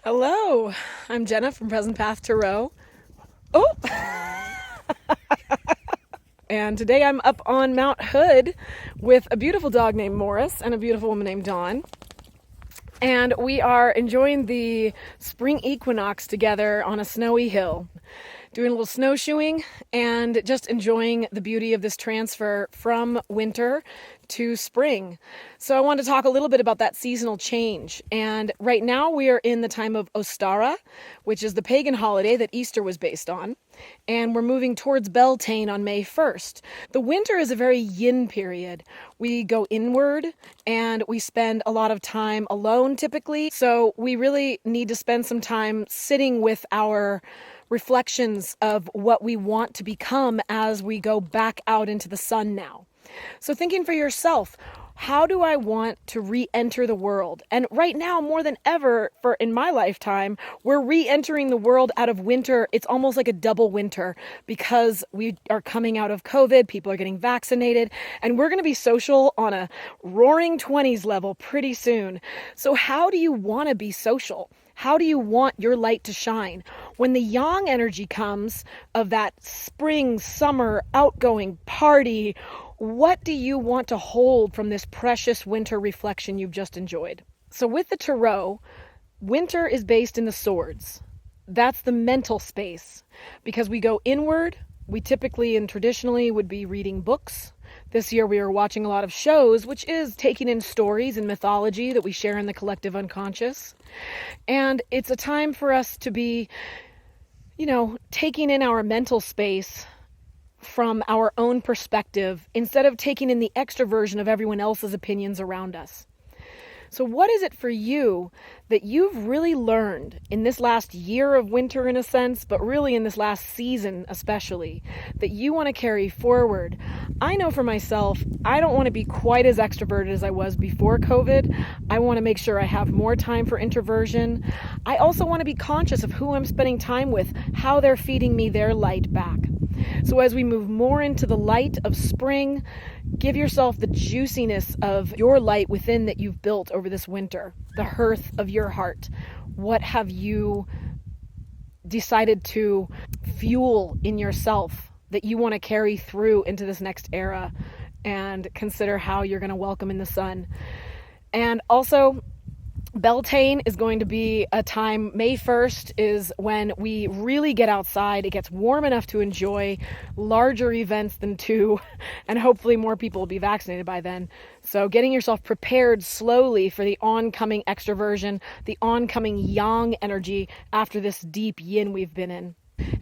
Hello, I'm Jenna from Present Path Tarot. Oh! And today I'm up on Mount Hood with a beautiful dog named Morris and a beautiful woman named Dawn. And we are enjoying the spring equinox together on a snowy hill, doing a little snowshoeing and just enjoying the beauty of this transfer from winter to spring. So I want to talk a little bit about that seasonal change. And right now we are in the time of Ostara, which is the pagan holiday that Easter was based on. And we're moving towards Beltane on May 1st. The winter is a very yin period. We go inward and we spend a lot of time alone typically. So we really need to spend some time sitting with our reflections of what we want to become as we go back out into the sun now. So thinking for yourself, how do I want to re-enter the world? And right now, more than ever in my lifetime, we're re-entering the world out of winter. It's almost like a double winter because we are coming out of COVID, people are getting vaccinated, and we're going to be social on a roaring 20s level pretty soon. So how do you want to be social? How do you want your light to shine? When the yang energy comes of that spring, summer, outgoing party, what do you want to hold from this precious winter reflection you've just enjoyed? So with the tarot, winter is based in the swords. That's the mental space because we go inward. We typically and traditionally would be reading books. This year we are watching a lot of shows, which is taking in stories and mythology that we share in the collective unconscious. And it's a time for us to be, taking in our mental space from our own perspective instead of taking in the extroversion of everyone else's opinions around us. So what is it for you that you've really learned in this last year of winter in a sense, but really in this last season especially, that you want to carry forward? I know for myself, I don't want to be quite as extroverted as I was before COVID. I want to make sure I have more time for introversion. I also want to be conscious of who I'm spending time with, how they're feeding me their light back. So as we move more into the light of spring, give yourself the juiciness of your light within that you've built over this winter, the hearth of your heart. What have you decided to fuel in yourself that you want to carry through into this next era, and consider how you're going to welcome in the sun. And also, Beltane is going to be a time, May 1st is when we really get outside. It gets warm enough to enjoy larger events than two, and hopefully more people will be vaccinated by then. So getting yourself prepared slowly for the oncoming extroversion, the oncoming yang energy after this deep yin we've been in.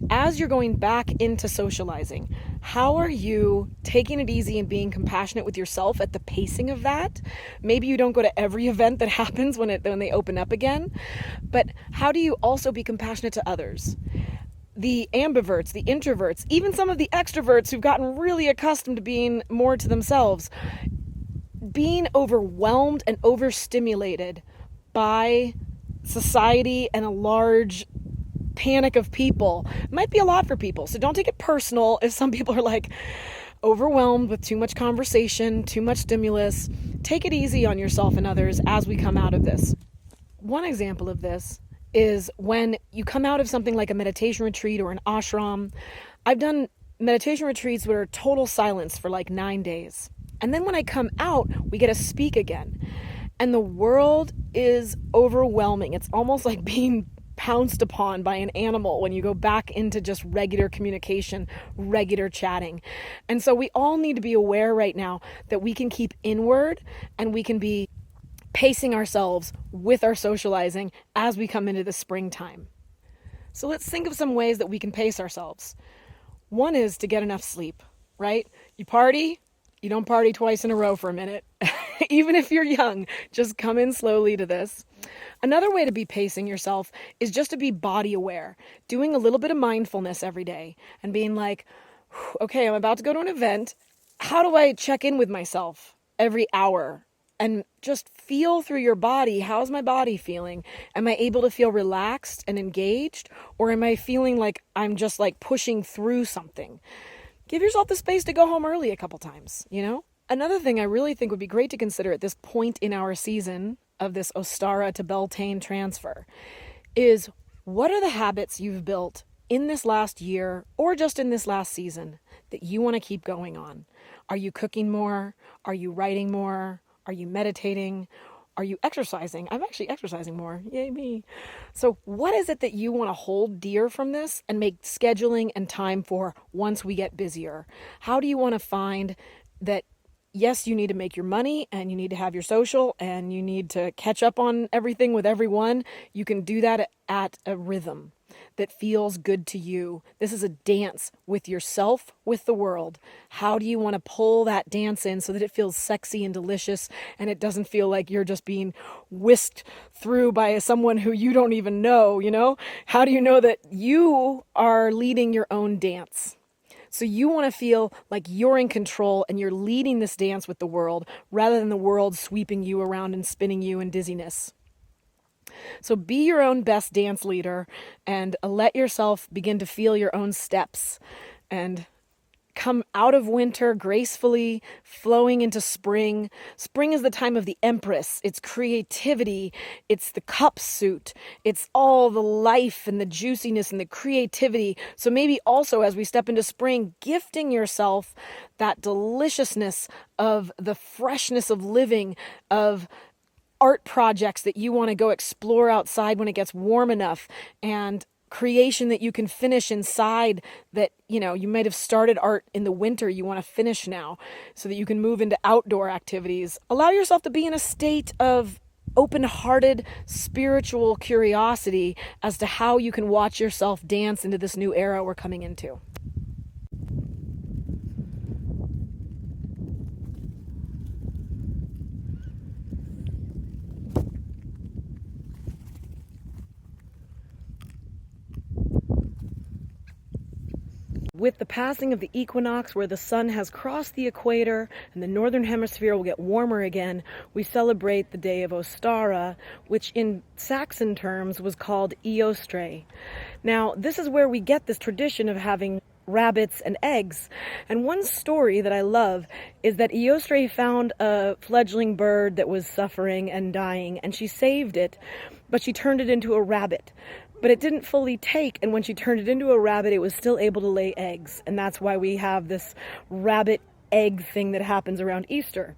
As you're going back into socializing, how are you taking it easy and being compassionate with yourself at the pacing of that? Maybe you don't go to every event that happens when they open up again, but how do you also be compassionate to others? The ambiverts, the introverts, even some of the extroverts who've gotten really accustomed to being more to themselves, being overwhelmed and overstimulated by society and a large panic of people might be a lot for people. So don't take it personal if some people are like overwhelmed with too much conversation, too much stimulus. Take it easy on yourself and others as we come out of this. One example of this is when you come out of something like a meditation retreat or an ashram. I've done meditation retreats where total silence for like 9 days. And then when I come out, we get to speak again. And the world is overwhelming. It's almost like being pounced upon by an animal when you go back into just regular communication, regular chatting. And so we all need to be aware right now that we can keep inward and we can be pacing ourselves with our socializing as we come into the springtime. So let's think of some ways that we can pace ourselves. One is to get enough sleep, right? You party, you don't party twice in a row for a minute. Even if you're young, just come in slowly to this. Another way to be pacing yourself is just to be body aware, doing a little bit of mindfulness every day and being like, okay, I'm about to go to an event. How do I check in with myself every hour and just feel through your body? How's my body feeling? Am I able to feel relaxed and engaged? Or am I feeling like I'm just like pushing through something? Give yourself the space to go home early a couple times, Another thing I really think would be great to consider at this point in our season of this Ostara to Beltane transfer is what are the habits you've built in this last year or just in this last season that you want to keep going on? Are you cooking more? Are you writing more? Are you meditating? Are you exercising? I'm actually exercising more. Yay me. So what is it that you want to hold dear from this and make scheduling and time for once we get busier? How do you want to find that, yes, you need to make your money and you need to have your social and you need to catch up on everything with everyone. You can do that at a rhythm that feels good to you. This is a dance with yourself, with the world. How do you want to pull that dance in so that it feels sexy and delicious and it doesn't feel like you're just being whisked through by someone who you don't even know, you know? How do you know that you are leading your own dance? So you want to feel like you're in control and you're leading this dance with the world rather than the world sweeping you around and spinning you in dizziness. So be your own best dance leader and let yourself begin to feel your own steps and come out of winter gracefully, flowing into spring. Spring is the time of the Empress. It's creativity. It's the cup suit. It's all the life and the juiciness and the creativity. So maybe also as we step into spring, gifting yourself that deliciousness of the freshness of living, of art projects that you want to go explore outside when it gets warm enough, and creation that you can finish inside that, you know, you might have started art in the winter, you want to finish now so that you can move into outdoor activities. Allow yourself to be in a state of open-hearted spiritual curiosity as to how you can watch yourself dance into this new era we're coming into. With the passing of the equinox, where the sun has crossed the equator and the northern hemisphere will get warmer again, we celebrate the day of Ostara, which in Saxon terms was called Eostre. Now, this is where we get this tradition of having rabbits and eggs. And one story that I love is that Eostre found a fledgling bird that was suffering and dying, and she saved it, but she turned it into a rabbit. But it didn't fully take, and when she turned it into a rabbit, it was still able to lay eggs. And that's why we have this rabbit egg thing that happens around Easter.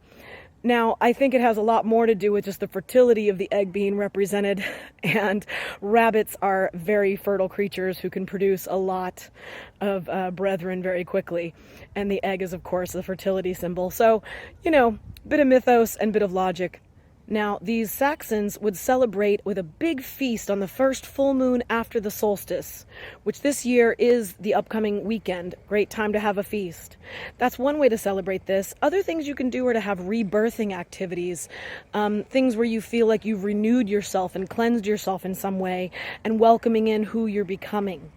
Now, I think it has a lot more to do with just the fertility of the egg being represented, and rabbits are very fertile creatures who can produce a lot of brethren very quickly. And the egg is, of course, the fertility symbol. So, you know, bit of mythos and bit of logic. Now, these Saxons would celebrate with a big feast on the first full moon after the solstice, which this year is the upcoming weekend. Great time to have a feast. That's one way to celebrate this. Other things you can do are to have rebirthing activities, things where you feel like you've renewed yourself and cleansed yourself in some way and welcoming in who you're becoming.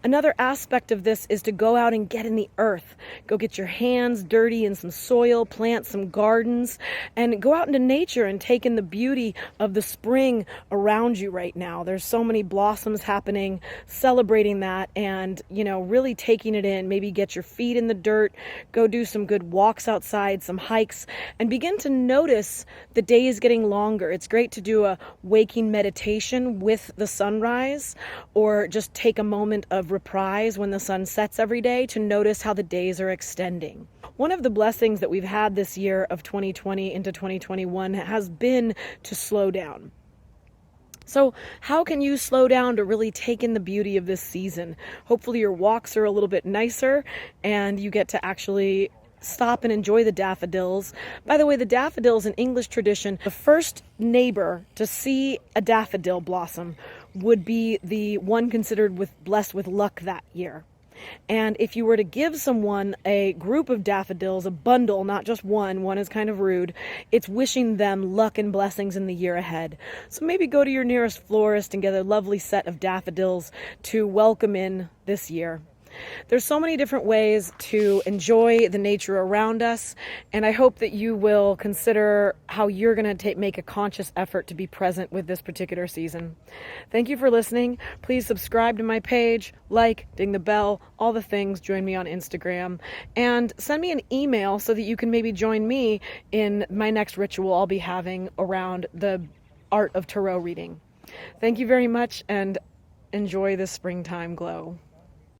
Another aspect of this is to go out and get in the earth. Go get your hands dirty in some soil, plant some gardens, and go out into nature and take in the beauty of the spring around you right now. There's so many blossoms happening, celebrating that and, you know, really taking it in. Maybe get your feet in the dirt, go do some good walks outside, some hikes, and begin to notice the day is getting longer. It's great to do a waking meditation with the sunrise, or just take a moment of reprise when the sun sets every day to notice how the days are extending. One of the blessings that we've had this year of 2020 into 2021 has been to slow down. So how can you slow down to really take in the beauty of this season? Hopefully your walks are a little bit nicer and you get to actually stop and enjoy the daffodils. By the way, the daffodils in English tradition, the first neighbor to see a daffodil blossom would be the one considered blessed with luck that year. And if you were to give someone a group of daffodils, a bundle, not just one is kind of rude, it's wishing them luck and blessings in the year ahead. So maybe go to your nearest florist and get a lovely set of daffodils to welcome in this year. There's so many different ways to enjoy the nature around us, and I hope that you will consider how you're going to make a conscious effort to be present with this particular season. Thank you for listening. Please subscribe to my page, like, ding the bell, all the things. Join me on Instagram, and send me an email so that you can maybe join me in my next ritual I'll be having around the art of tarot reading. Thank you very much, and enjoy the springtime glow.